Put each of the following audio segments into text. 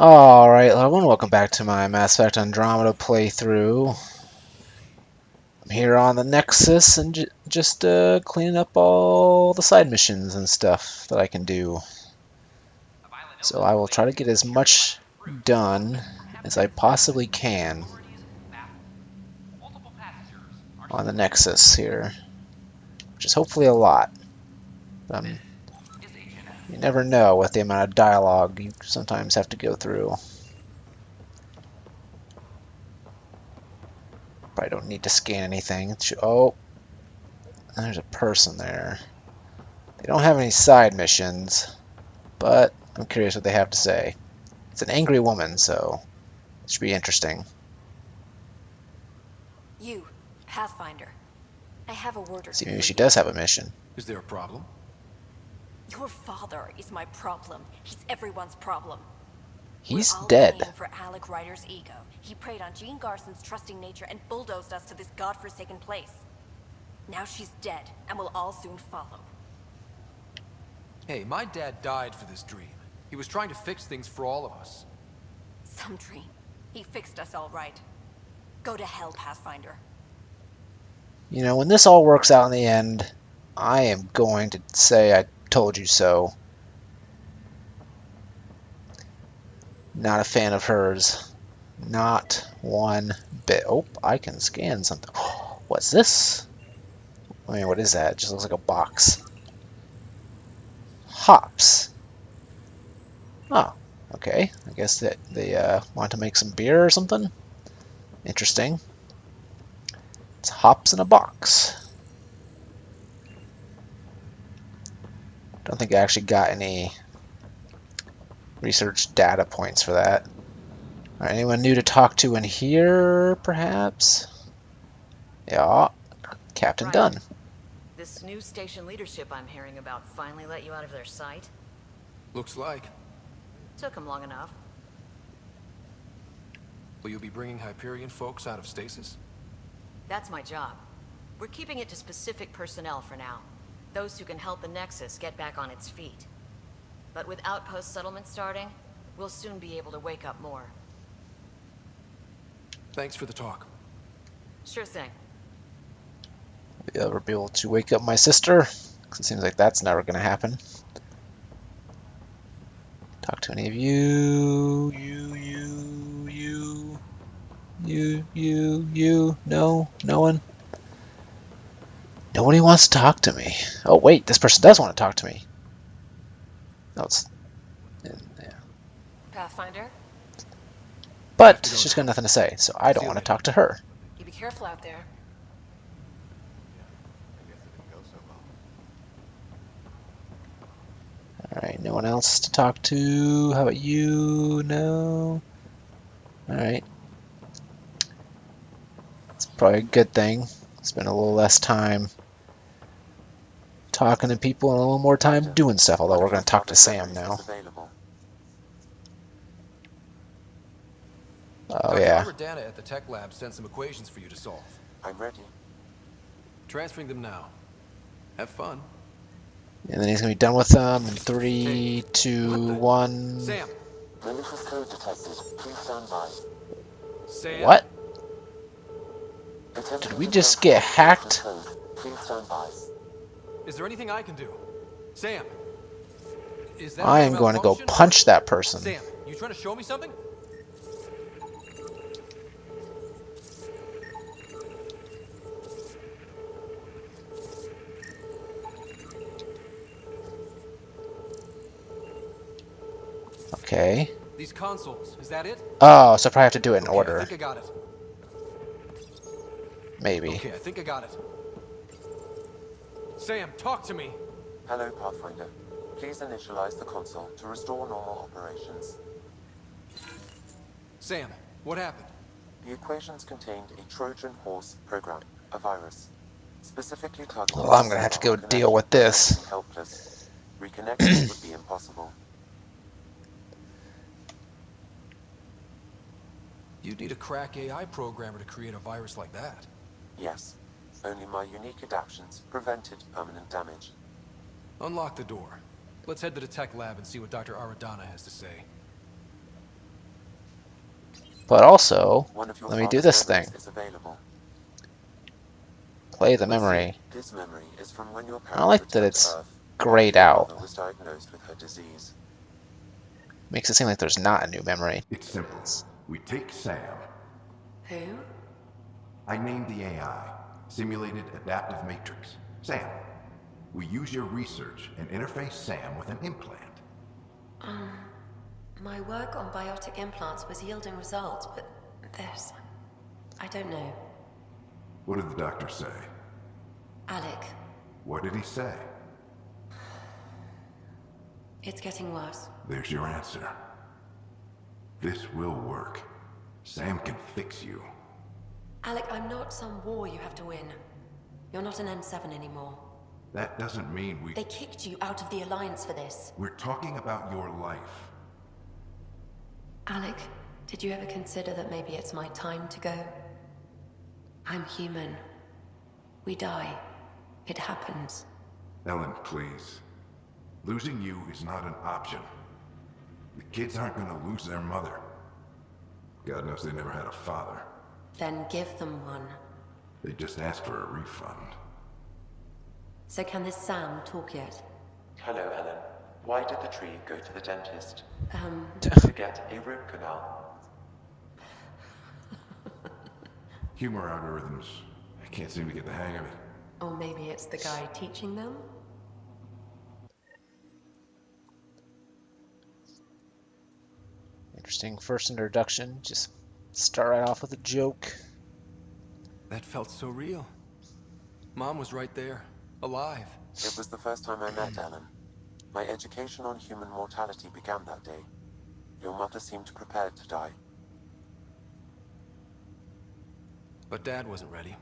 Alright, everyone, welcome back to my Mass Effect Andromeda playthrough. I'm here on the Nexus and just cleaning up all the side missions and stuff that I can do. So I will try to get as much done as I possibly can on the Nexus here, which is hopefully a lot. You never know with the amount of dialogue you sometimes have to go through. Probably don't need to scan anything. Oh, there's a person there. They don't have any side missions, but I'm curious what they have to say. It's an angry woman, so it should be interesting. You, Pathfinder. I have a word or two. See, maybe for she you. does have a mission. Is there a problem? Your father is my problem. He's everyone's problem. He's We're all dead. paying for Alec Ryder's ego. He preyed on Jean Garson's trusting nature and bulldozed us to this godforsaken place. Now she's dead, and we'll all soon follow. Hey, my dad died for this dream. He was trying to fix things for all of us. Some dream. He fixed us all right. Go to hell, Pathfinder. You know, when this all works out in the end, I am going to say I told you so. Not a fan of hers. Not one bit. Oh, I can scan something. What's this? I mean, what is that? It just looks like a box. Hops. Oh, okay. I guess that they want to make some beer or something. Interesting. It's hops in a box. Don't think I actually got any research data points for that. All right, anyone new to talk to in here, perhaps? Yeah, Captain Right. Dunn. This new station leadership I'm hearing about finally let you out of their sight? Looks like. Took them long enough. Will you be bringing Hyperion folks out of stasis? That's my job. We're keeping it to specific personnel for now. Those who can help the Nexus get back on its feet. But with outpost settlement starting, we'll soon be able to wake up more. Thanks for the talk. Sure thing. Will you ever be able to wake up my sister? 'Cause it seems like that's never going to happen. Talk to any of you. You. No? No one? Nobody wants to talk to me. Oh, wait, this person does want to talk to me. No, it's... Yeah. Pathfinder, But she's got nothing to say, so I don't want to talk to her. you be careful out there. Alright, no one else to talk to. How about you? No? Alright. It's probably a good thing. Spend a little less time talking to people and a little more time doing stuff, although we're going to talk to Sam now. Oh, Dr. yeah. Andromeda at the tech lab sent some equations for you to solve. I'm ready. Transferring them now. Have fun. And then he's going to be done with them in 3, 2, 1. Sam! Malicious code detected. Please stand by. Sam! What? Attempting Did we to just transfer get hacked? code. Please stand by. Is there anything I can do? Sam! Is that I am going to go punch that person. Sam, you trying to show me something? Okay. These consoles, is that it? Oh, so I probably have to do it in Okay, I order. think I got it. Maybe. Okay, I think I got it. Sam, talk to me. Hello, Pathfinder. Please initialize the console to restore normal operations. Sam, what happened? The equations contained a Trojan horse program, a virus, specifically targeted. Well, I'm going to have to go deal with this. Helpless. Reconnecting would be impossible. You'd need a crack AI programmer to create a virus like that. Yes. Only my unique adaptions prevented permanent damage. Unlock the door. Let's head to the tech lab and see what Dr. Aradana has to say. But also, One of your let me do father's this thing. memories is available. Play the Let's see. memory. This memory is from when your I don't parents like that returned to it's Earth grayed after your out. mother was diagnosed with her disease. Makes it seem like there's not a new memory. It's simple. We take Sam. Who? I named the AI, Simulated Adaptive Matrix. Sam. We use your research and interface Sam with an implant. My work on biotic implants was yielding results, but this... I don't know. What did the doctor say? Alec, What did he say? it's getting worse. There's your answer. This will work. Sam can fix you. Alec, I'm not some war you have to win. You're not an N7 anymore. That doesn't mean we... They kicked you out of the Alliance for this. We're talking about your life. Alec, did you ever consider that maybe it's my time to go? I'm human. We die. It happens. Ellen, please. Losing you is not an option. The kids aren't gonna lose their mother. God knows they never had a father. Then give them one. They just asked for a refund. So can this Sam talk yet? Hello, Ellen. Why did the tree go to the dentist? To get a root canal. Humor algorithms. I can't seem to get the hang of it. Or maybe it's the guy teaching them? Interesting first introduction. Just start right off with a joke. That felt so real. Mom was right there, alive. It was the first time I met Ellen. My education on human mortality began that day. Your mother seemed prepared to die. But Dad wasn't ready.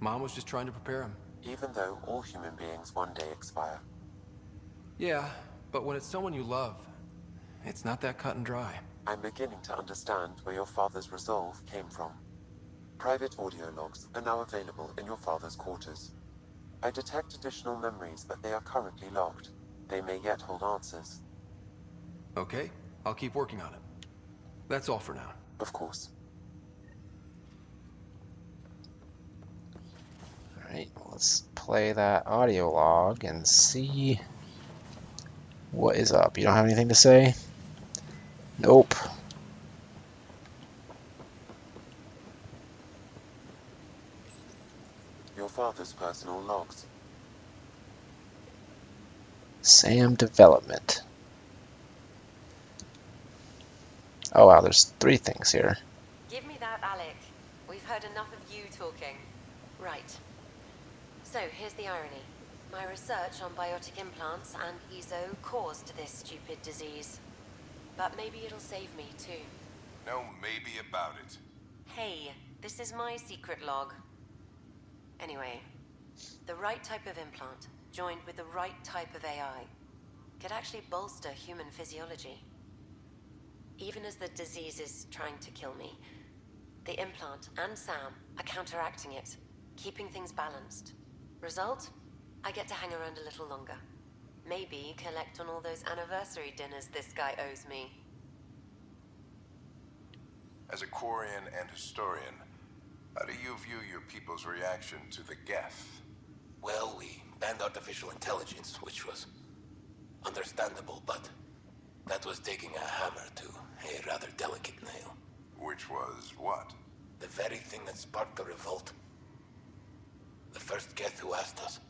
Mom was just trying to prepare him. Even though all human beings one day expire. Yeah, but when it's someone you love, it's not that cut and dry. I'm beginning to understand where your father's resolve came from. Private audio logs are now available in your father's quarters. I detect additional memories, but they are currently locked. They may yet hold answers. Okay, I'll keep working on it. That's all for now. Of course. Alright, let's play that audio log and see what is up. You don't have anything to say? Nope. Your father's personal logs. Sam development. Oh wow, there's 3 things here. Give me that, Alec. We've heard enough of you talking. Right. So, here's the irony. My research on biotic implants and EZO caused this stupid disease. But maybe it'll save me, too. No maybe about it. Hey, this is my secret log. Anyway, the right type of implant, joined with the right type of AI, could actually bolster human physiology. Even as the disease is trying to kill me, the implant and Sam are counteracting it, keeping things balanced. Result? I get to hang around a little longer. Maybe collect on all those anniversary dinners this guy owes me. As a Quarian and historian, how do you view your people's reaction to the Geth? Well, we banned artificial intelligence, which was understandable, but that was taking a hammer to a rather delicate nail. Which was what? The very thing that sparked the revolt. The first Geth who asked us,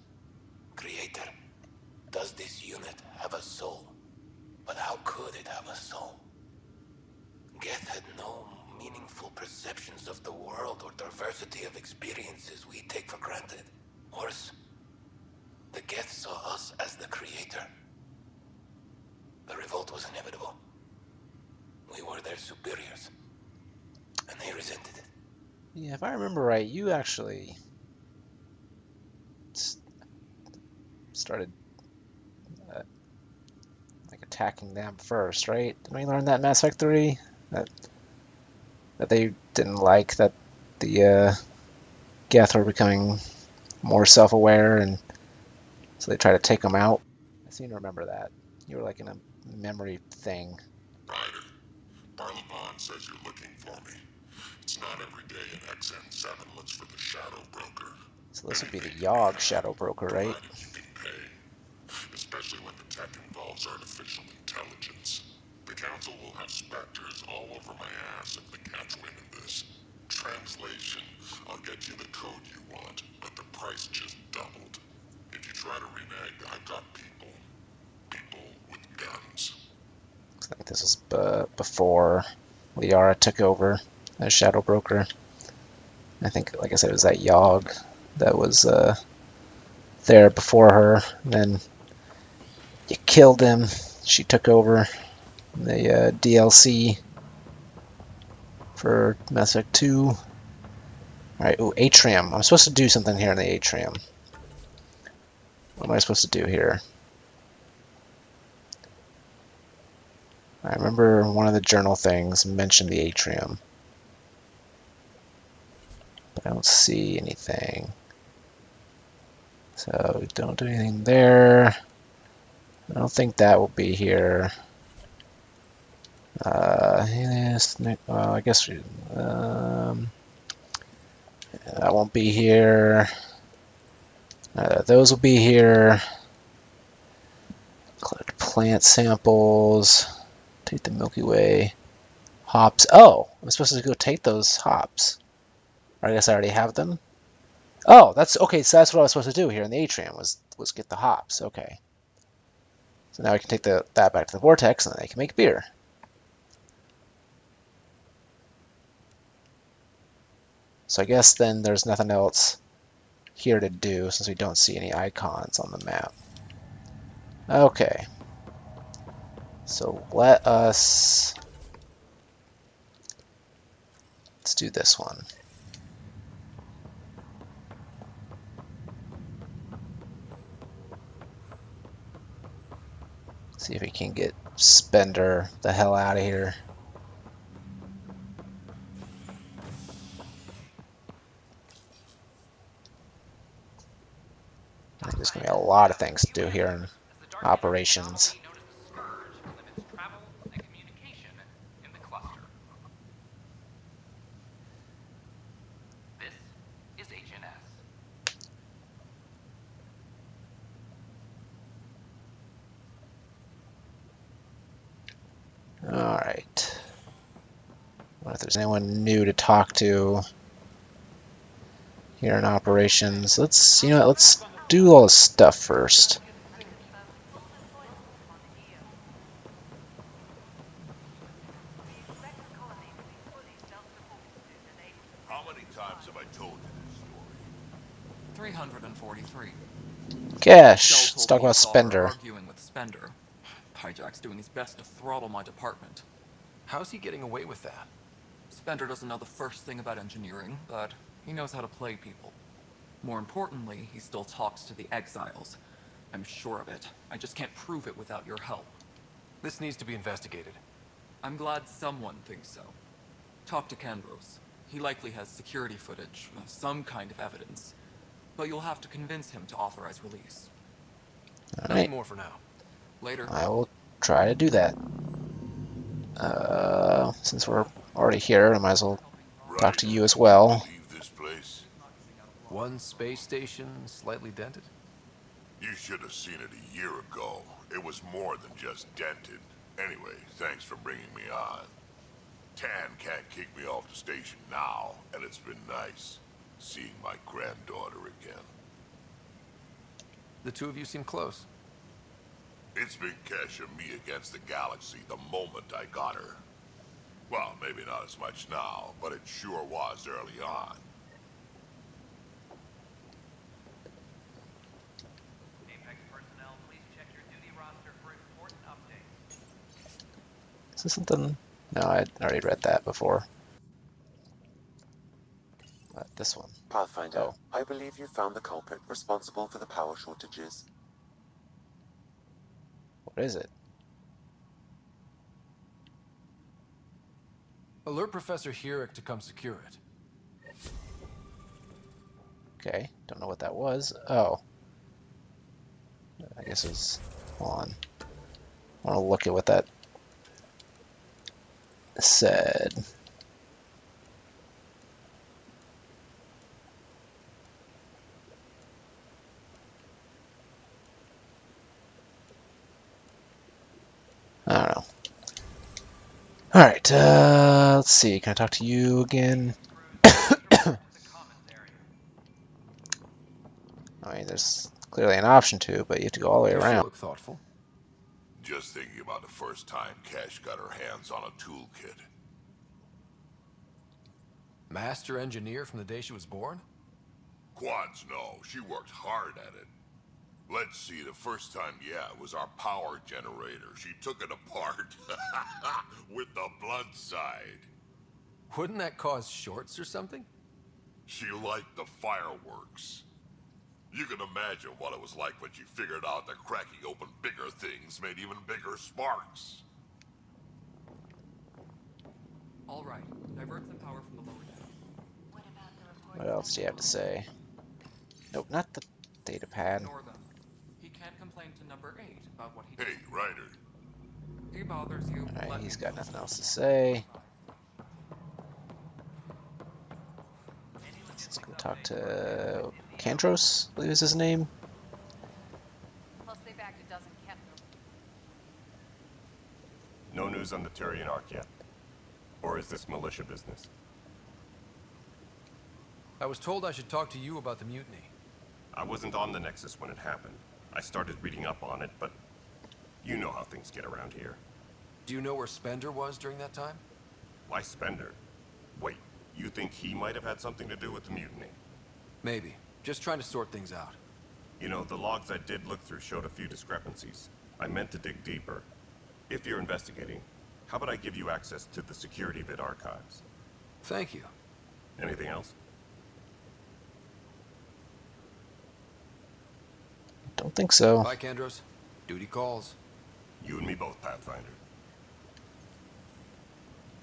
Creator, does this unit have a soul? But how could it have a soul? Geth had no meaningful perceptions of the world or diversity of experiences we take for granted. Worse, the Geth saw us as the Creator. The revolt was inevitable. We were their superiors, and they resented it. Yeah, if I remember right, you actually started like attacking them first, right? Didn't we learn that in Mass Effect 3? That they didn't like that the Geth were becoming more self-aware, and so they tried to take them out. I seem to remember that. You were like in a memory thing. Right. Barlavon says you're looking for me. It's not every day an XN7 looks for the Shadow Broker. So this would be the Anything to be Yogg had, Shadow Broker, right? provided you can pay. Especially when the tech involves artificial intelligence. The Council will have specters all over my ass if they catch wind of this. Translation, I'll get you the code you want, but the price just doubled. If you try to renege, I've got people. People with guns. Looks like this was before Liara took over as Shadow Broker. I think, like I said, it was that Yogg that was there before her. And then you killed him. She took over the DLC for Mass Effect 2. Alright, ooh, Atrium. I'm supposed to do something here in the Atrium. What am I supposed to do here? I remember one of the journal things mentioned the Atrium. But I don't see anything. So don't do anything there. I don't think that will be here. Well, I guess that won't be here. Those will be here. Collect plant samples. Take the Milky Way. Hops. Oh, I'm supposed to go take those hops. Or I guess I already have them. Oh, that's okay. So that's what I was supposed to do here in the Atrium was get the hops. Okay. So now I can take that back to the Vortex, and then I can make beer. So I guess then there's nothing else here to do since we don't see any icons on the map. Okay. So let's do this one. See if we can get Spender the hell out of here. I think there's going to be a lot of things to do here in operations. Alright. I wonder if there's anyone new to talk to here in operations. Let's do all this stuff first. How many times have I told you this story? 343. Cash. Let's Dell told talk me you about saw her Spender. arguing with Spender. Hijack's doing his best to throttle my department. How's he getting away with that? Spender doesn't know the first thing about engineering, but he knows how to play people. More importantly, he still talks to the exiles. I'm sure of it. I just can't prove it without your help. This needs to be investigated. I'm glad someone thinks so. Talk to Kandros. He likely has security footage, some kind of evidence. But you'll have to convince him to authorize release. Nothing more for now. Later. I will try to do that. Since we're already here, I might as well talk to you as well. Leave this place. One space station slightly dented? You should have seen it a year ago. It was more than just dented. Anyway, thanks for bringing me on. Tan can't kick me off the station now, and it's been nice seeing my granddaughter again. The two of you seem close. It's been Kesh and me against the galaxy the moment I got her. Well, maybe not as much now, but it sure was early on. Apex personnel, please check your duty roster for important updates. Is this something? No, I already read that before. This one. Pathfinder, Oh. I believe you found the culprit responsible for the power shortages. What is it? Alert Professor Herrick to come secure it. Okay, don't know what that was. Oh. I guess it's... Hold on. I want to look at what that... said. I don't know. Alright, let's see. Can I talk to you again? I mean, there's clearly an option to, but you have to go all the way You sure around. look thoughtful. Just thinking about the first time Cash got her hands on a toolkit. Master engineer from the day she was born? Quads, no. She worked hard at it. Let's see, the first time, yeah, it was our power generator. She took it apart. With the blood side. Wouldn't that cause shorts or something? She liked the fireworks. You can imagine what it was like when she figured out that cracking open bigger things made even bigger sparks. All right, divert some power from the lower deck. What else do you have to say? Nope, not the data pad. Ignore them. He can't complain to number 8 about what he did. Hey, Ryder. He bothers you. Alright, Let he's me got know. nothing else to say. Let's go talk to Kandros, I believe is his name. Plus they backed a dozen Kepner. No news on the Turian Ark yet? Or is this militia business? I was told I should talk to you about the mutiny. I wasn't on the Nexus when it happened. I started reading up on it, but you know how things get around here. Do you know where Spender was during that time? Why Spender? Wait, you think he might have had something to do with the mutiny? Maybe. Just trying to sort things out. You know, the logs I did look through showed a few discrepancies. I meant to dig deeper. If you're investigating, how about I give you access to the security bit archives? Thank you. Anything else? Don't think so. Bye, Kandros. Duty calls. You and me both, Pathfinder.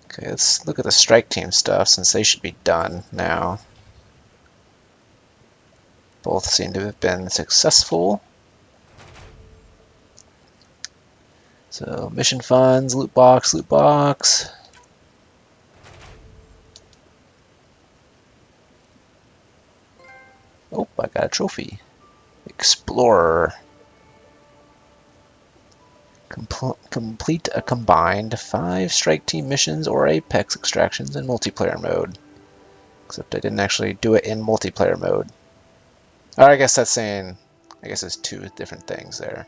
Okay, let's look at the strike team stuff since they should be done now. Both seem to have been successful. So, mission funds, loot box, loot box. Oh, I got a trophy. Explorer. Complete a combined 5 strike team missions or Apex extractions in multiplayer mode. Except I didn't actually do it in multiplayer mode. Or I guess that's saying, I guess it's 2 different things there.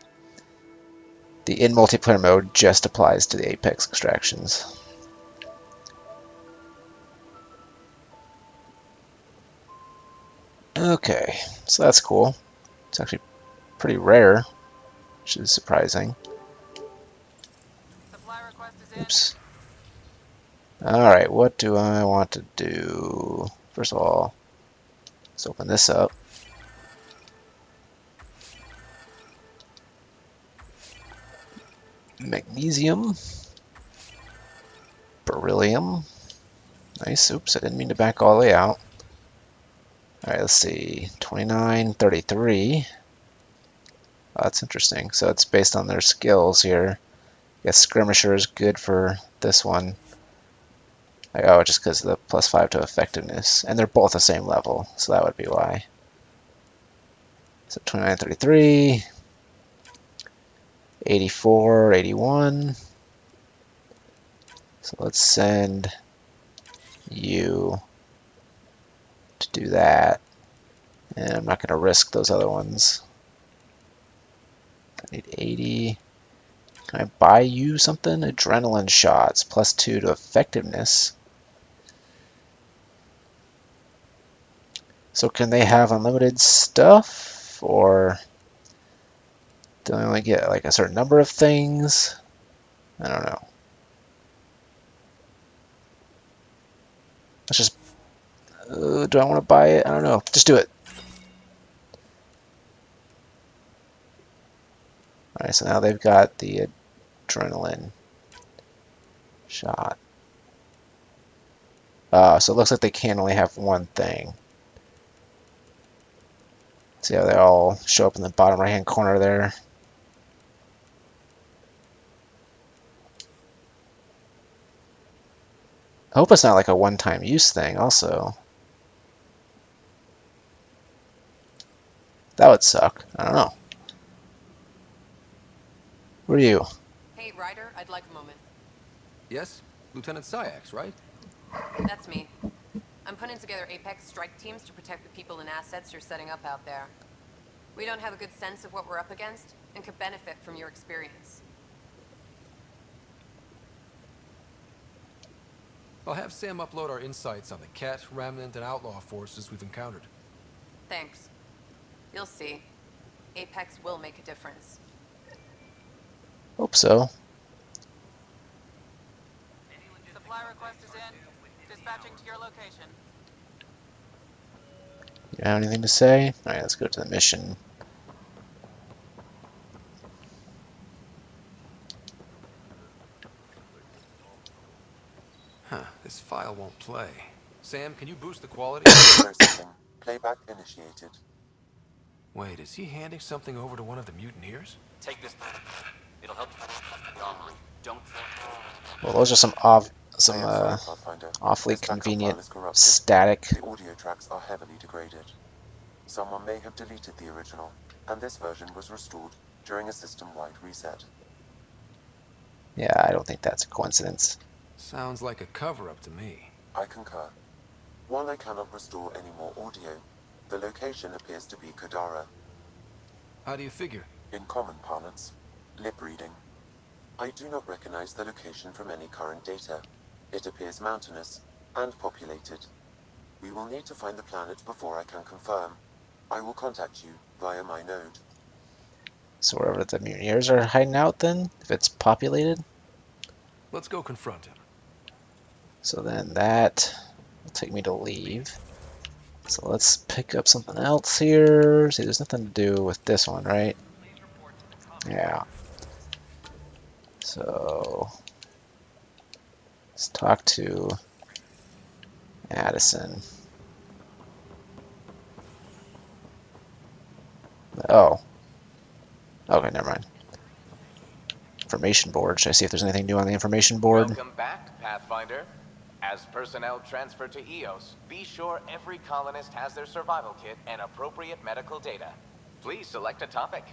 The in multiplayer mode just applies to the Apex extractions. Okay, so that's cool. It's actually pretty rare, which is surprising. Supply request is in. Oops. Alright, what do I want to do? First of all, let's open this up. Magnesium. Beryllium. Nice. Oops, I didn't mean to back all the way out. Alright, let's see. 29, 33. Oh, that's interesting. So it's based on their skills here. I guess Skirmisher is good for this one. Oh, just because of the +5 to effectiveness. And they're both the same level, so that would be why. So 29, 33. 84, 81. So let's send you to do that. And I'm not going to risk those other ones. I need 80. Can I buy you something? Adrenaline shots, +2 to effectiveness. So can they have unlimited stuff? Or do they only get like a certain number of things? I don't know. Let's just... do I want to buy it? I don't know. Just do it. Alright, so now they've got the adrenaline shot. So it looks like they can only have one thing. See how they all show up in the bottom right hand corner there? I hope it's not like a one-time use thing also. That would suck. I don't know. Who are you? Hey, Ryder, I'd like a moment. Yes? Lieutenant Syax, right? That's me. I'm putting together Apex strike teams to protect the people and assets you're setting up out there. We don't have a good sense of what we're up against, and could benefit from your experience. I'll have Sam upload our insights on the Cat, Remnant, and Outlaw forces we've encountered. Thanks. You'll see. Apex will make a difference. Hope so. Supply request is in. Dispatching to your location. You have anything to say? Alright, let's go to the mission. Huh, this file won't play. Sam, can you boost the quality? Processing. Playback initiated. Wait, is he handing something over to one of the mutineers? Take this. It'll help you the armory. Don't. Well, those are some I am sorry, Pathfinder. awfully This backup convenient file is corrupted. static. The audio tracks are heavily degraded. Someone may have deleted the original, and this version was restored during a system-wide reset. Yeah, I don't think that's a coincidence. Sounds like a cover-up to me. I concur. While I cannot restore any more audio, the location appears to be Kadara. How do you figure? In common parlance, lip reading. I do not recognize the location from any current data. It appears mountainous and populated. We will need to find the planet before I can confirm. I will contact you via my node. So wherever the mutineers are hiding out then, if it's populated. Let's go confront him. So then that will take me to leave. So let's pick up something else here. See, there's nothing to do with this one, right? Yeah. So let's talk to Addison. Oh. Okay, never mind. Information board. Should I see if there's anything new on the information board? Welcome back, Pathfinder. As personnel transfer to EOS, be sure every colonist has their survival kit and appropriate medical data. Please select a topic.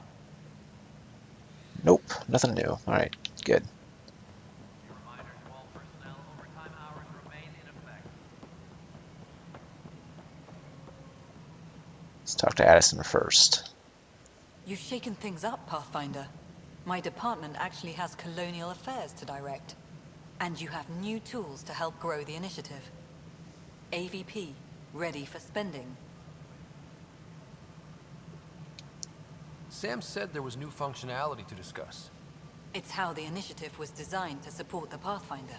Nope, nothing new. Alright, good. A reminder to all personnel, overtime hours remain in effect. Let's talk to Addison first. You've shaken things up, Pathfinder. My department actually has colonial affairs to direct. And you have new tools to help grow the initiative. AVP, ready for spending. Sam said there was new functionality to discuss. It's how the initiative was designed to support the Pathfinder.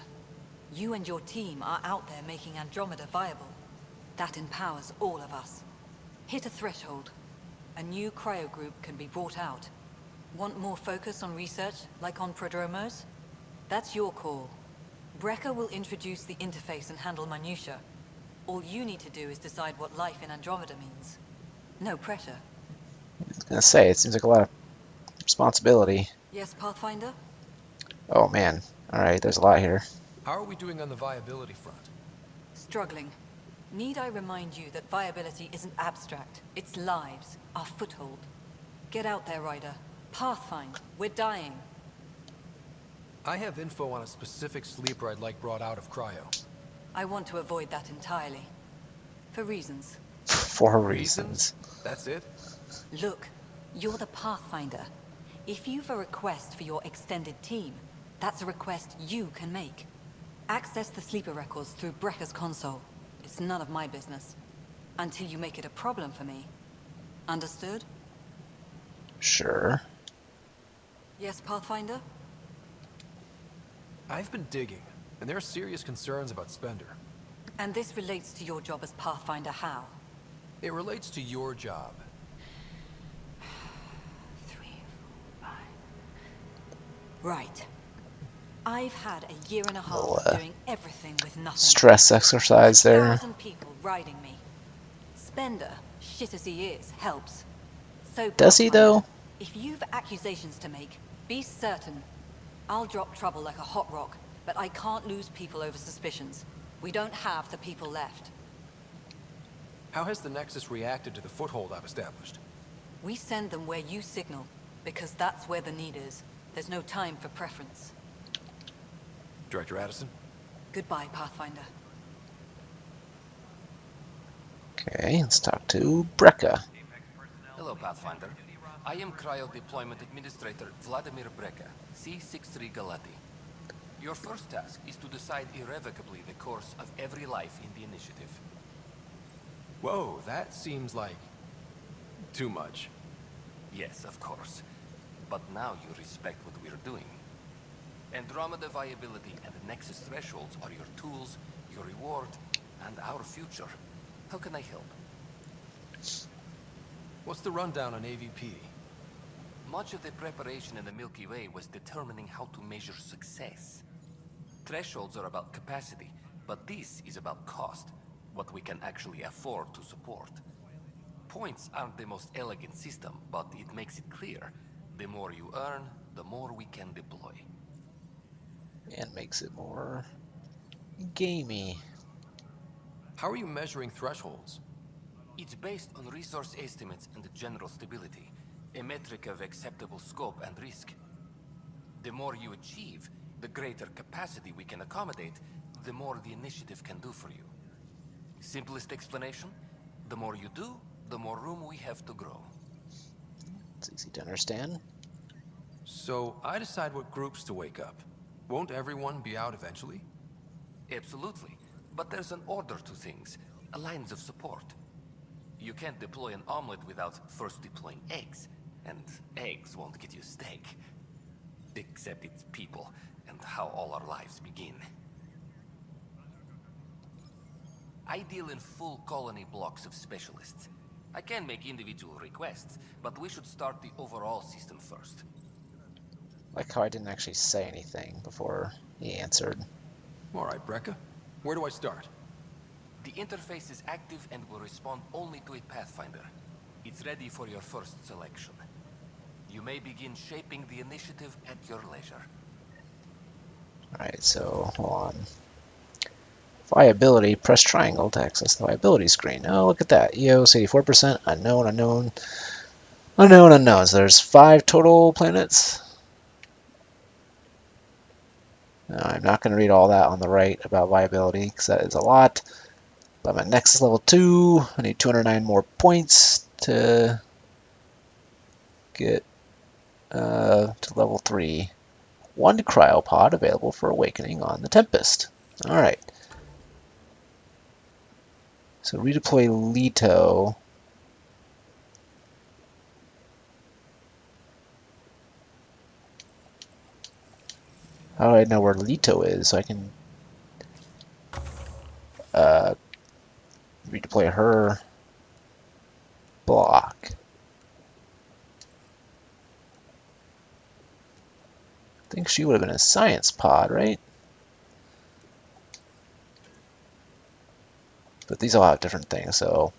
You and your team are out there making Andromeda viable. That empowers all of us. Hit a threshold. A new cryo group can be brought out. Want more focus on research, like on prodromos? That's your call. Brecker will introduce the interface and handle minutiae. All you need to do is decide what life in Andromeda means. No pressure. I was gonna say, it seems like a lot of responsibility. Yes, Pathfinder? Oh man. Alright, there's a lot here. How are we doing on the viability front? Struggling. Need I remind you that viability isn't abstract. It's lives, our foothold. Get out there, Ryder. Pathfind. We're dying. I have info on a specific sleeper I'd like brought out of cryo. I want to avoid that entirely. For reasons. For reasons. That's it? Look, you're the Pathfinder. If you've a request for your extended team, that's a request you can make. Access the sleeper records through Brecker's console. It's none of my business. Until you make it a problem for me. Understood? Sure. Yes, Pathfinder? I've been digging, and there are serious concerns about Spender. And this relates to your job as Pathfinder how? It relates to your job. 3, 4, 5. Right. I've had a year and a half of doing everything with nothing. Stress exercise there. 1,000 people riding me. Spender, shit as he is, helps. So Does he though? If you've accusations to make, be certain. I'll drop trouble like a hot rock, but I can't lose people over suspicions. We don't have the people left. How has the Nexus reacted to the foothold I've established? We send them where you signal, because that's where the need is. There's no time for preference. Director Addison? Goodbye, Pathfinder. Okay, let's talk to Brekka. Hello, Pathfinder. I am Cryo Deployment Administrator Vladimir Breka, C-63 Galati. Your first task is to decide irrevocably the course of every life in the initiative. Whoa, that seems like... too much. Yes, of course. But now you respect what we're doing. Andromeda viability and the Nexus thresholds are your tools, your reward, and our future. How can I help? What's the rundown on AVP? Much of the preparation in the Milky Way was determining how to measure success. Thresholds are about capacity, but this is about cost, what we can actually afford to support. Points aren't the most elegant system, but it makes it clear. The more you earn, the more we can deploy. And makes it more gamey. How are you measuring thresholds? It's based on resource estimates and general stability, a metric of acceptable scope and risk. The more you achieve, the greater capacity we can accommodate, the more the initiative can do for you. Simplest explanation, the more you do, the more room we have to grow. It's easy to understand. So, I decide what groups to wake up. Won't everyone be out eventually? Absolutely. But there's an order to things, a lines of support. You can't deploy an omelet without first deploying eggs, and eggs won't get you steak. Except it's people, and how all our lives begin. I deal in full colony blocks of specialists. I can make individual requests, but we should start the overall system first. Like how I didn't actually say anything before he answered. All right, Brekka. Where do I start? The interface is active and will respond only to a Pathfinder. It's ready for your first selection. You may begin shaping the initiative at your leisure. Alright, so hold on. Viability, press triangle to access the viability screen. Oh, look at that. EOS 84%, unknown, unknown, unknown, unknown. So there's 5 total planets. Now, I'm not going to read all that on the right about viability, because that is a lot. But I'm at Nexus level 2. I need 209 more points to get to level 3. 1 cryopod available for awakening on the Tempest. Alright. So redeploy Leto. How do I know where Leto is so I can redeploy her block? I think she would have been a science pod, right? But these all have different things, so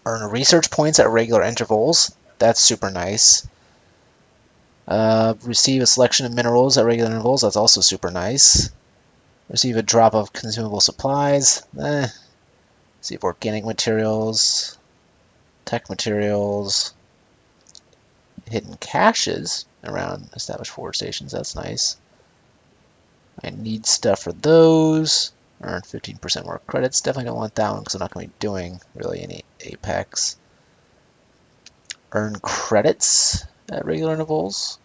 earn research points at regular intervals. That's super nice. Receive a selection of minerals at regular intervals. That's also super nice. Receive a drop of consumable supplies. Receive organic materials, tech materials, hidden caches around established forward stations. That's nice. I need stuff for those. Earn 15% more credits. Definitely don't want that one because I'm not going to be doing really any Apex. Earn credits at regular intervals.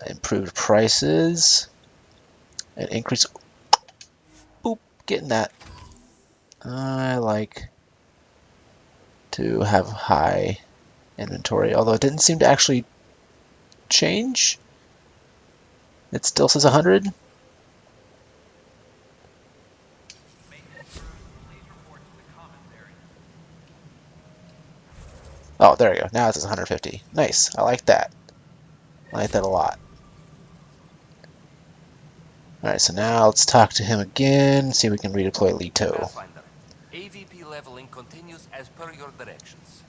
Improved prices. And increase. Boop. Getting that. I like to have high inventory, although it didn't seem to actually change. It still says 100. Oh, there we go. Now it says 150. Nice. I like that. I like that a lot. Alright, so now let's talk to him again, see if we can redeploy Leto. Pathfinder, AVP leveling continues as per your directions.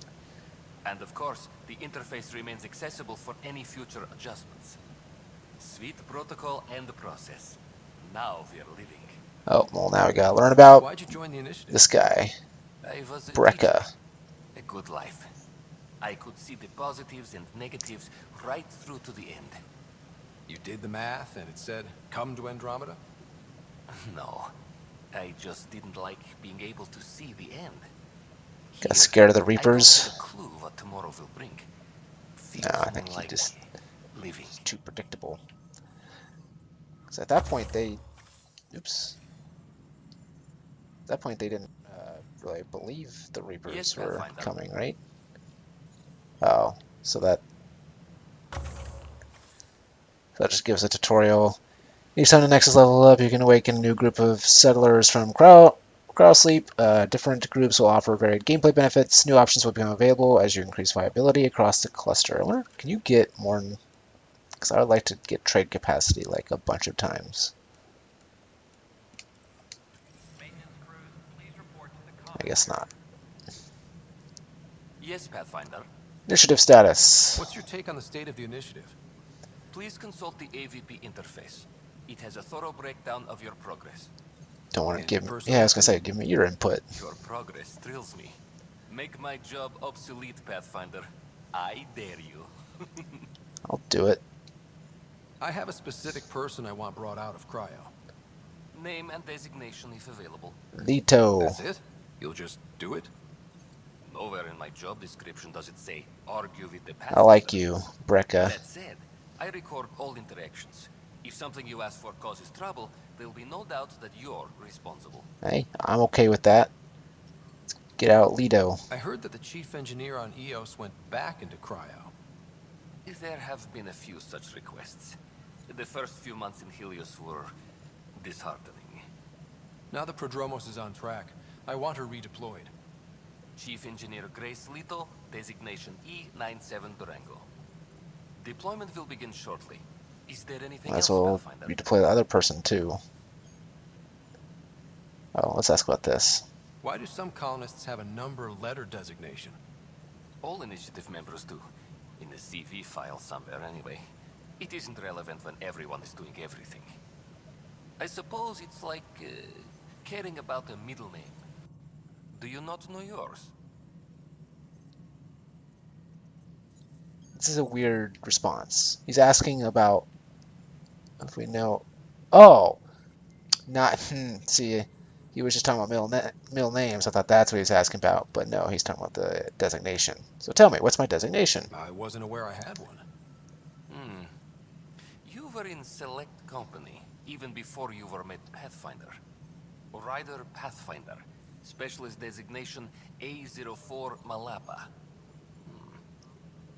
And of course, the interface remains accessible for any future adjustments. Sweet protocol and the process. Now we are living. Oh, well, now we gotta learn about Why'd you join the initiative? this guy, I was a Brecca. teacher. A good life. I could see the positives and negatives right through to the end. You did the math and it said, come to Andromeda? No, I just didn't like being able to see the end. Got Here, scared of the I don't Reapers. have a clue what tomorrow will bring. No, Feels I think more he like just living. is too predictable. Because at that point they, oops. At that point they didn't really believe the Reapers Yes, were Pathfinder. coming, right? Oh, so that just gives a tutorial. Each time the Nexus level up, you can awaken a new group of settlers from crowd sleep. Different groups will offer varied gameplay benefits. New options will become available as you increase viability across the cluster. I wonder, can you get more? Because I would like to get trade capacity like a bunch of times. Maintenance crews, please report to the I common guess area. not. Yes, Pathfinder. Initiative status. What's your take on the state of the initiative? Please consult the AVP interface. It has a thorough breakdown of your progress. Don't want to And give your me. personal Yeah, I was gonna say, opinion? give me your input. Your progress thrills me. Make my job obsolete, Pathfinder. I dare you. I'll do it. I have a specific person I want brought out of cryo. Name and designation if available. Leto. That's it? You'll just do it? Nowhere in my job description does it say, argue with the I Pathfinder. like you, Brecca. That said, I record all interactions. If something you ask for causes trouble, there'll be no doubt that you're responsible. Hey, I'm okay with that. Get out, Leto. I heard that the chief engineer on EOS went back into cryo. There have been a few such requests. The first few months in Helios were disheartening. Now the Prodromos is on track. I want her redeployed. Chief Engineer Grace Lito, designation E97 Durango. Deployment will begin shortly. Is there anything Might as else, well Pathfinder? redeploy the other person too. Oh, let's ask about this. Why do some colonists have a number letter designation? All initiative members do. In the CV file somewhere, anyway. It isn't relevant when everyone is doing everything. I suppose it's like caring about a middle name. Do you not know yours? This is a weird response. He's asking about if we know. Oh, not. See, he was just talking about middle names. I thought that's what he was asking about, but no, he's talking about the designation. So tell me, what's my designation? I wasn't aware I had one. You were in select company, even before you were made Pathfinder. Rider Pathfinder. Specialist designation A04 Malapa.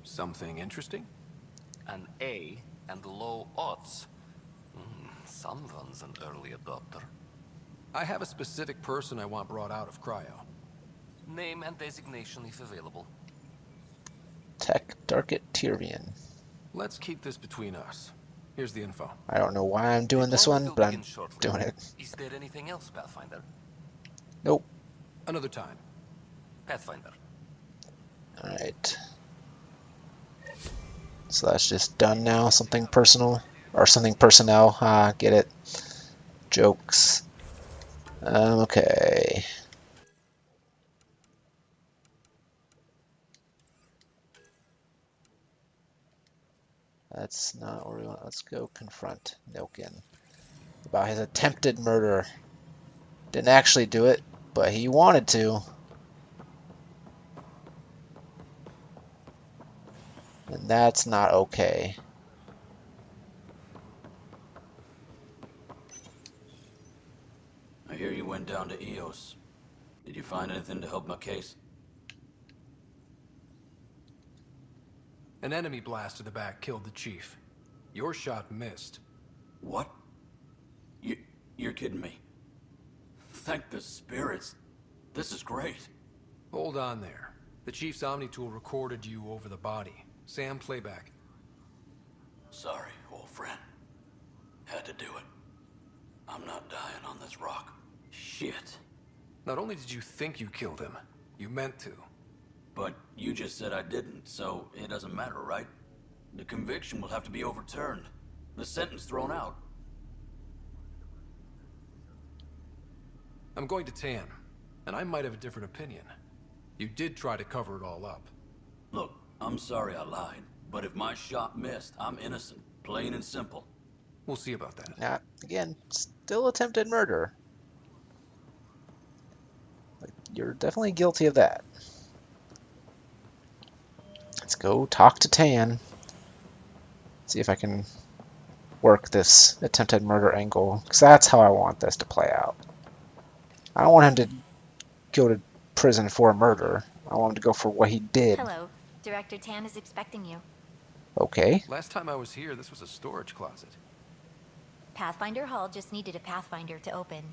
Something interesting? An A and low odds. Someone's an early adopter. I have a specific person I want brought out of cryo. Name and designation if available. Tech Darket Tyrian. Let's keep this between us. Here's the info. I don't know why I'm doing this one, but I'm doing it. Is there anything else, Pathfinder? Nope. Another time. Pathfinder. Alright. So that's just done now. Something personal. Or something personnel. Get it. Jokes. Okay. That's not where we want. Let's go confront Nilkin about his attempted murder. Didn't actually do it, but he wanted to. And that's not okay. I hear you went down to EOS. Did you find anything to help my case? An enemy blast to the back killed the chief. Your shot missed. What? You're kidding me. Thank the spirits. This is great. Hold on there. The chief's Omni tool recorded you over the body. Sam, playback. Sorry, old friend. Had to do it. I'm not dying on this rock. Shit. Not only did you think you killed him, you meant to. But you just said I didn't, so it doesn't matter, right? The conviction will have to be overturned. The sentence thrown out. I'm going to Tan, and I might have a different opinion. You did try to cover it all up. Look, I'm sorry I lied, but if my shot missed, I'm innocent. Plain and simple. We'll see about that. Now, again, still attempted murder. Like, you're definitely guilty of that. Let's go talk to Tan. See if I can work this attempted murder angle, because that's how I want this to play out. I don't want him to go to prison for murder. I want him to go for what he did. Hello. Director Tan is expecting you. Okay. Last time I was here, this was a storage closet. Pathfinder Hall just needed a Pathfinder to open.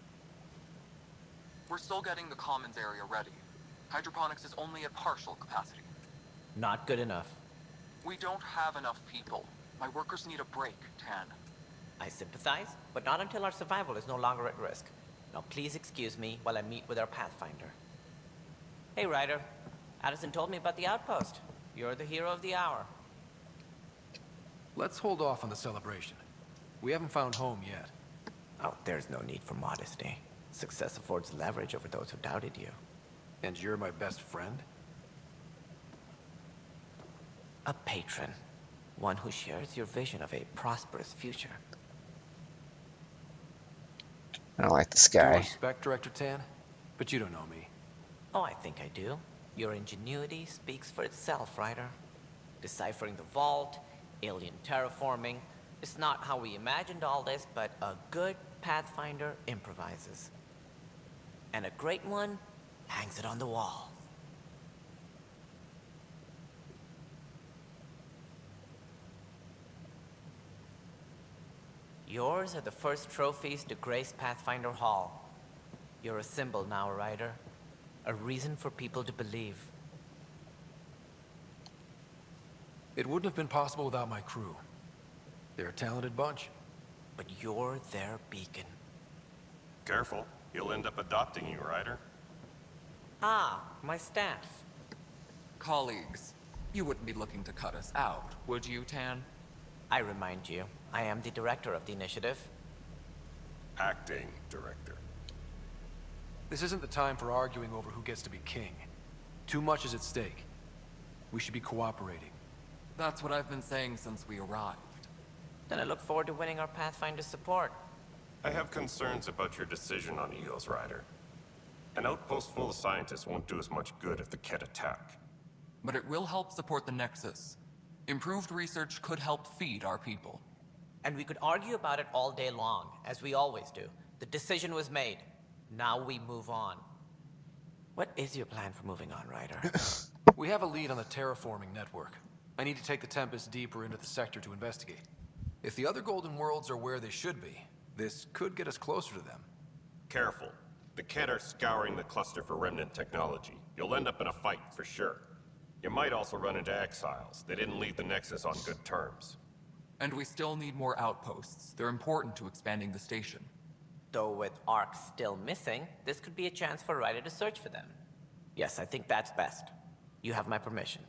We're still getting the commons area ready. Hydroponics is only at partial capacity. Not good enough. We don't have enough people. My workers need a break, Tan. I sympathize, but not until our survival is no longer at risk. Now please excuse me while I meet with our Pathfinder. Hey, Ryder. Addison told me about the outpost. You're the hero of the hour. Let's hold off on the celebration. We haven't found home yet. Oh, there's no need for modesty. Success affords leverage over those who doubted you. And you're my best friend? A patron. One who shares your vision of a prosperous future. I don't like this I guy. respect Director Tan, but you don't know me. Oh, I think I do. Your ingenuity speaks for itself, Ryder. Deciphering the vault, alien terraforming. It's not how we imagined all this, but a good Pathfinder improvises. And a great one hangs it on the wall. Yours are the first trophies to grace Pathfinder Hall. You're a symbol now, Ryder. A reason for people to believe. It wouldn't have been possible without my crew. They're a talented bunch. But you're their beacon. Careful, he'll end up adopting you, Ryder. Ah, my staff. Colleagues, you wouldn't be looking to cut us out, would you, Tan? I remind you, I am the director of the initiative. Acting director. This isn't the time for arguing over who gets to be king. Too much is at stake. We should be cooperating. That's what I've been saying since we arrived. Then I look forward to winning our Pathfinder support. I have concerns about your decision on Eos, Ryder. An outpost full of scientists won't do us much good if the Kett attack. But it will help support the Nexus. Improved research could help feed our people. And we could argue about it all day long, as we always do. The decision was made. Now we move on. What is your plan for moving on, Ryder? We have a lead on the terraforming network. I need to take the Tempest deeper into the sector to investigate. If the other Golden Worlds are where they should be, this could get us closer to them. Careful. The Kett are scouring the cluster for remnant technology. You'll end up in a fight, for sure. You might also run into exiles. They didn't leave the Nexus on good terms. And we still need more outposts. They're important to expanding the station. Though with Ark still missing, this could be a chance for Ryder to search for them. Yes, I think that's best. You have my permission.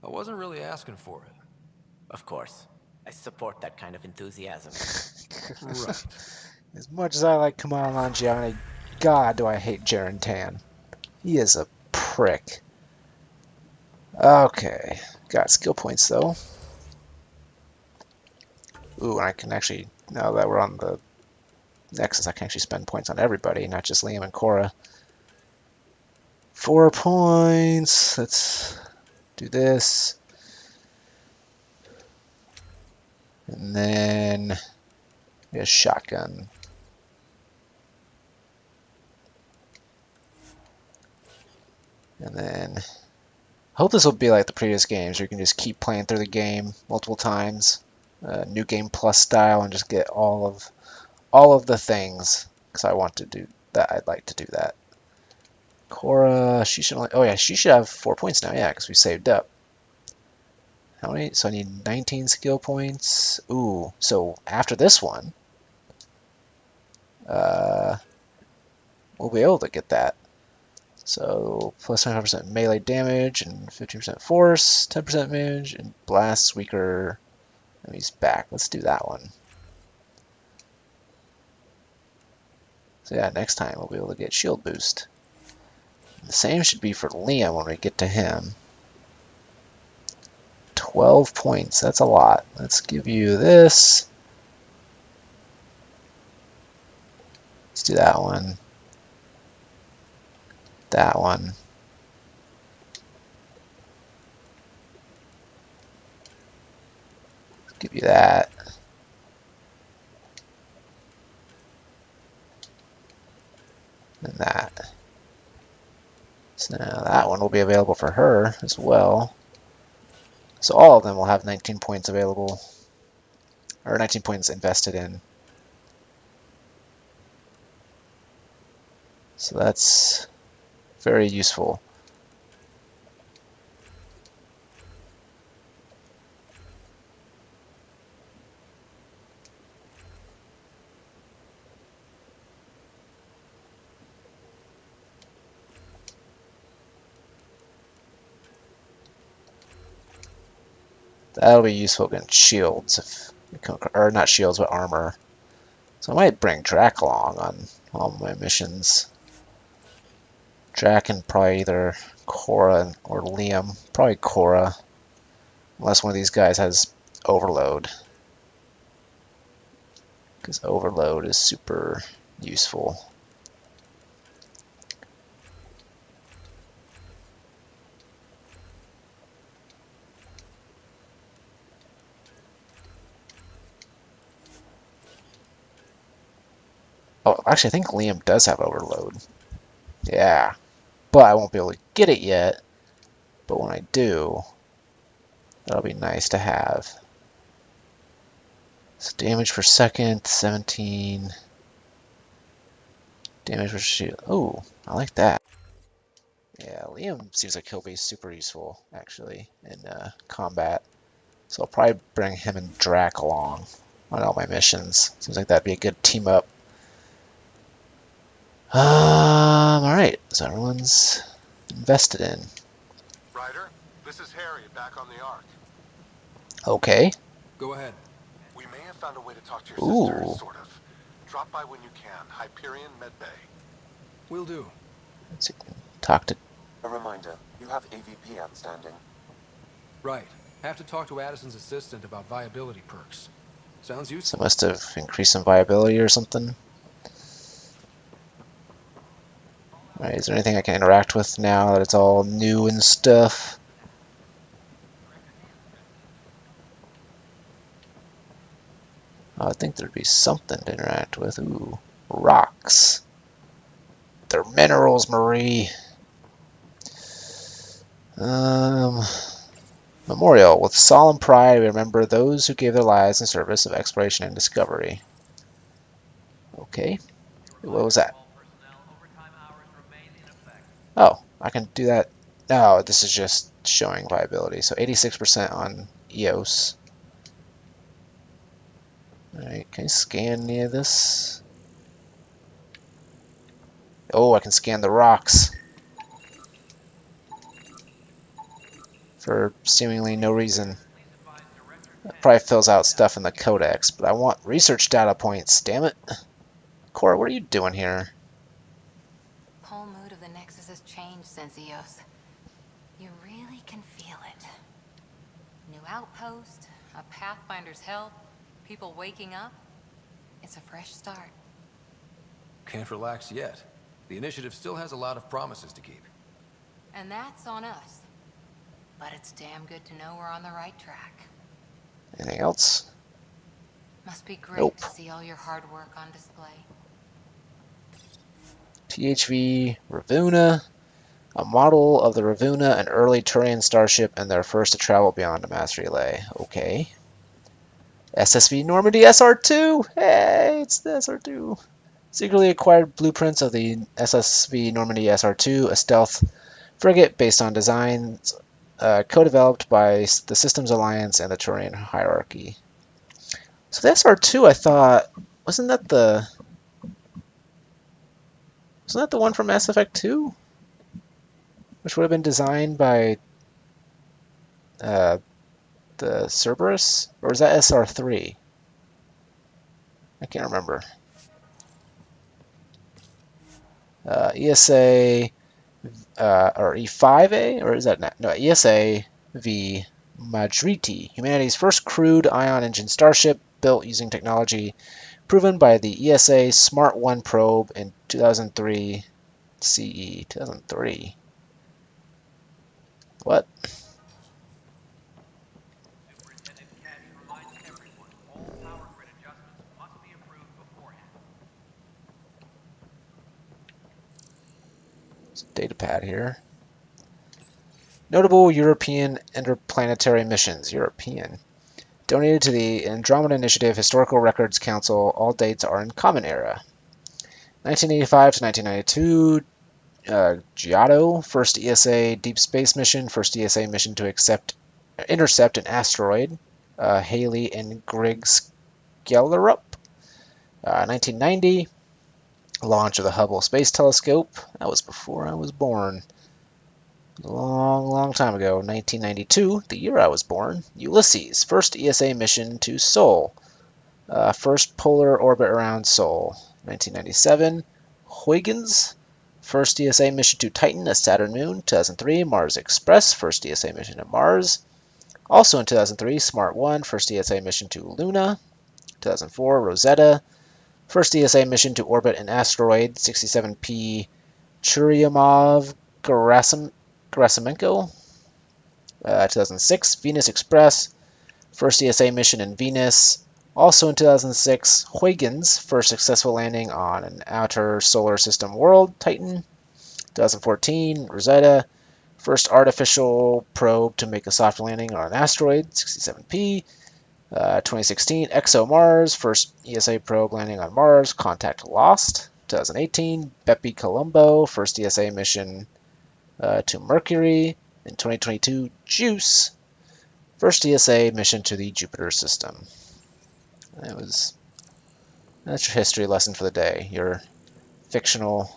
I wasn't really asking for it. Of course. I support that kind of enthusiasm. Right. As much as I like Kamal Nanjiani, God, do I hate Jaren Tan. He is a prick. Okay. Got skill points, though. Ooh, and I can actually, now that we're on the Nexus, I can actually spend points on everybody, not just Liam and Cora. 4 points. Let's do this. And then a shotgun. And then I hope this will be like the previous games where you can just keep playing through the game multiple times. New Game Plus style, and just get all of the things, because I want to do that. I'd like to do that. Cora, she should only, oh yeah, she should have 4 points now, yeah, because we saved up. How many? So I need 19 skill points. Ooh, so after this one, we'll be able to get that. So plus 25% melee damage and 15% force, 10% damage, and blasts weaker enemies back. Let's do that one. So yeah, next time we'll be able to get shield boost. The same should be for Liam when we get to him. 12 points, that's a lot. Let's give you this. Let's do that one. That one. Let's give you that. And that. So now that one will be available for her as well. So all of them will have 19 points available, or 19 points invested in. So that's very useful. That'll be useful against shields, if we can, or not shields, but armor. So I might bring Drac along on all my missions. Drac and probably either Cora or Liam. Probably Cora, unless one of these guys has Overload. Because Overload is super useful. Oh, actually, I think Liam does have Overload. Yeah, but I won't be able to get it yet. But when I do, that'll be nice to have. So damage per second, 17. Damage per shield. Oh, I like that. Yeah, Liam seems like he'll be super useful, actually, in combat. So I'll probably bring him and Drac along on all my missions. Seems like that'd be a good team up. Alright, so everyone's invested in. Ryder, this is Harry, back on the Ark. Okay. Go ahead. We may have found a way to talk to your sister, Ooh. sort of. Drop by when you can. Hyperion Medbay. Will do. Let's see. Talk to... A reminder, you have AVP outstanding. Right. Have to talk to Addison's assistant about viability perks. Sounds So useful. it must have increased some viability or something. Alright, is there anything I can interact with now that it's all new and stuff? I would think there'd be something to interact with. Ooh, rocks. They're minerals, Marie. Memorial. With solemn pride, we remember those who gave their lives in service of exploration and discovery. Okay. What was that? Oh, I can do that. No, this is just showing viability. So 86% on EOS. Alright, can I scan any of this? Oh, I can scan the rocks. For seemingly no reason. That probably fills out stuff in the codex, but I want research data points, damn it. Cora, what are you doing here? The whole mood of the Nexus has changed since EOS. You really can feel it. New outpost, a Pathfinder's help, people waking up. It's a fresh start. Can't relax yet. The initiative still has a lot of promises to keep. And that's on us. But it's damn good to know we're on the right track. Anything else? Must be great Nope. to see all your hard work on display. THV Ravuna. A model of the Ravuna, an early Turian starship, and their first to travel beyond the mass relay. Okay. SSV Normandy SR2! Hey, it's the SR2. Secretly acquired blueprints of the SSV Normandy SR2, a stealth frigate based on designs co-developed by the Systems Alliance and the Turian hierarchy. So the SR2, I thought, wasn't that the one from Mass Effect 2? Which would have been designed by the Cerberus? Or was that SR3? I can't remember. ESA or E5A, or is that not? No, ESA V Madriti, humanity's first crewed ion engine starship built using technology proven by the ESA Smart 1 probe in 2003 CE. 2003. What? Superintendent Cash reminds everyone all power grid adjustments must be approved beforehand. Data pad here. Notable European interplanetary missions. European. Donated to the Andromeda Initiative Historical Records Council. All dates are in Common Era. 1985 to 1992. Giotto, first ESA deep space mission, first ESA mission to intercept an asteroid. Haley and Griggs Gellerup. 1990, launch of the Hubble Space Telescope. That was before I was born. A long, long time ago. 1992, the year I was born. Ulysses, first ESA mission to Sol. First polar orbit around Sol. 1997, Huygens, first ESA mission to Titan, a Saturn moon. 2003, Mars Express, first ESA mission to Mars. Also in 2003, Smart 1, first ESA mission to Luna. 2004, Rosetta, first ESA mission to orbit an asteroid. 67P Churyumov-Gerasimenko. 2006, Venus Express, first ESA mission in Venus. Also in 2006, Huygens, first successful landing on an outer solar system world, Titan. 2014, Rosetta, first artificial probe to make a soft landing on an asteroid, 67P. 2016, ExoMars, first ESA probe landing on Mars, contact lost. 2018, Bepi Colombo, first ESA mission to Mercury. In 2022, JUICE, first ESA mission to the Jupiter system. That's your history lesson for the day. Your fictional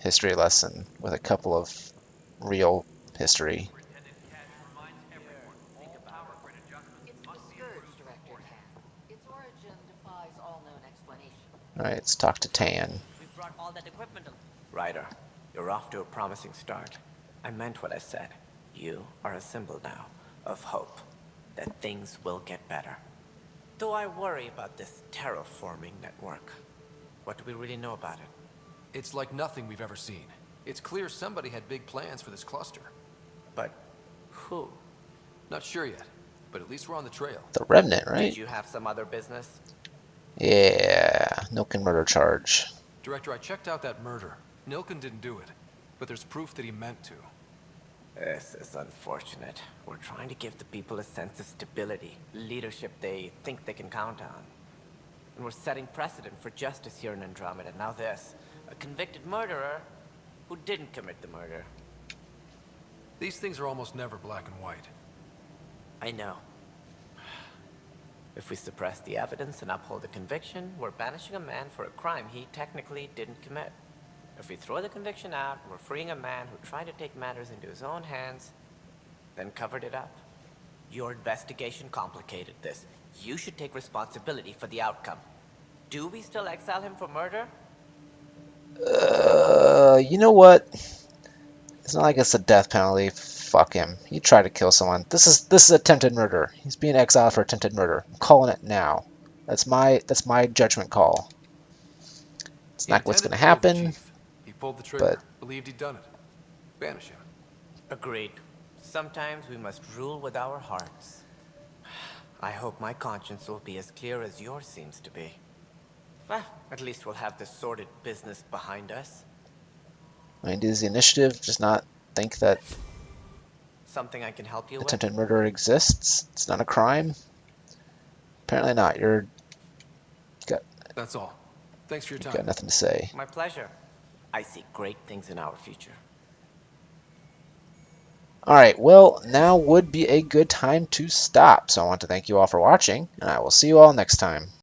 history lesson with a couple of real history. Superintendent Cash reminds everyone all power grid adjustments must be approved beforehand. Its origin defies all known explanation. Alright, let's talk to Tan. We brought all that equipment. Ryder, you're off to a promising start. I meant what I said. You are a symbol now of hope that things will get better. Though I worry about this terraforming network. What do we really know about it? It's like nothing we've ever seen. It's clear somebody had big plans for this cluster. But who? Not sure yet, but at least we're on the trail. The Remnant, right? Did you have some other business? Yeah, Nilken murder charge. Director, I checked out that murder. Nilken didn't do it, but there's proof that he meant to. This is unfortunate. We're trying to give the people a sense of stability, leadership they think they can count on. And we're setting precedent for justice here in Andromeda. Now this, a convicted murderer who didn't commit the murder. These things are almost never black and white. I know. If we suppress the evidence and uphold the conviction, we're banishing a man for a crime he technically didn't commit. If we throw the conviction out, we're freeing a man who tried to take matters into his own hands, then covered it up. Your investigation complicated this. You should take responsibility for the outcome. Do we still exile him for murder? You know what? It's not like it's a death penalty. Fuck him. He tried to kill someone. This is attempted murder. He's being exiled for attempted murder. I'm calling it now. That's my judgment call. It's not what's gonna happen. He pulled the trigger. But Believed he'd done it. Banish him. Agreed. Sometimes we must rule with our hearts. I hope my conscience will be as clear as yours seems to be. Well, at least we'll have this sordid business behind us. I mean, does the initiative just not think that something I can help you attempted with? murder exists? It's not a crime? Apparently not. That's all. Thanks for your time. Got nothing to say. My pleasure. I see great things in our future. Alright, well, now would be a good time to stop. So I want to thank you all for watching, and I will see you all next time.